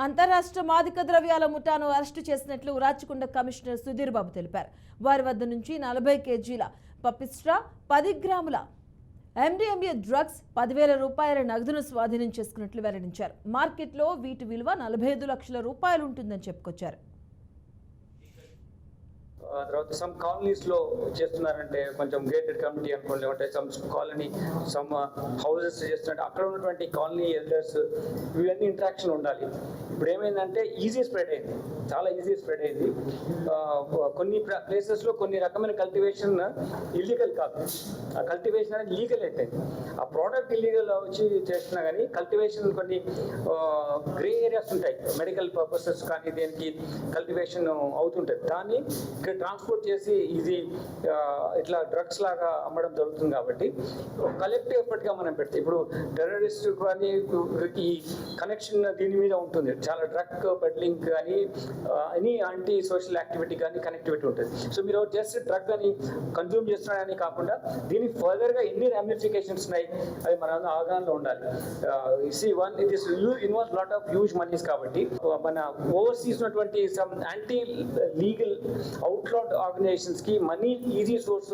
అంతరాష్ట్ర మాదక ద్రవ్యాల ముఠాను అరెస్టు చేసినట్లు రాచకొండ కమిషనర్ సుధీర్ బాబు తెలిపారు. వారి వద్ద నుంచి 40 కేజీల పపిస్ట్రా, 10 గ్రాముల MDMA డ్రగ్స్, 10,000 రూపాయల నగదును స్వాధీనం చేసుకున్నట్లు వెల్లడించారు. మార్కెట్లో వీటి విలువ 45 లక్షల రూపాయలు ఉంటుందని చెప్పుకొచ్చారు. తర్వాత సమ్ కాలనీస్ లో చేస్తున్నారంటే కొంచెం గేటెడ్ కమ్యూనిటీ అనుకోండి, అంటే సమ్ హౌసెస్ చేస్తున్నట్టు అక్కడ ఉన్నటువంటి కాలనీ ఎల్డర్స్ ఇవన్నీ ఇంటరాక్షన్ ఉండాలి. ఇప్పుడు ఏమైందంటే ఈజీ స్ప్రెడ్ అయింది, చాలా ఈజీ స్ప్రెడ్ అయింది. కొన్ని ప్లేసెస్ లో కొన్ని రకమైన కల్టివేషన్ ఇల్లీగల్ కాదు, ఆ కల్టివేషన్ అనేది లీగల్ అయిపోయింది. ఆ ప్రోడక్ట్ ఇల్లీగల్ వచ్చి చేస్తున్నా కానీ కల్టివేషన్ కొన్ని గ్రే ఏరియాస్ ఉంటాయి, మెడికల్ పర్పసెస్ కానీ దేనికి కల్టివేషన్ అవుతుంటుంది. దాన్ని ఇక్కడ ట్రాన్స్పోర్ట్ చేసి ఇది ఇట్లా డ్రగ్స్ లాగా అమ్మడం జరుగుతుంది. కాబట్టి కలెక్టివ్ ఎఫర్ట్ గా మనం పెడితే ఇప్పుడు టెర్రరిస్ట్ కానీ ఈ కనెక్షన్ దీని మీద ఉంటుంది, చాలా డ్రగ్ పెడ్లింగ్ కానీ ఎనీ యాంటీ సోషల్ యాక్టివిటీ కానీ కనెక్టివిటీ ఉంటుంది. సో మీరు జస్ట్ డ్రగ్ అని కన్జ్యూమ్ చేస్తున్నారని కాకుండా దీనికి ఫర్దర్ గా ఎన్ని రామిఫికేషన్స్ ఉన్నాయి అవి మన అవగాహనలో ఉండాలి. It is involve lot of huge moneys. కాబట్టి మన ఓవర్సీస్ ఉన్నటువంటి some anti legal outlaw organisations కి మనీ ఈజీ సోర్స్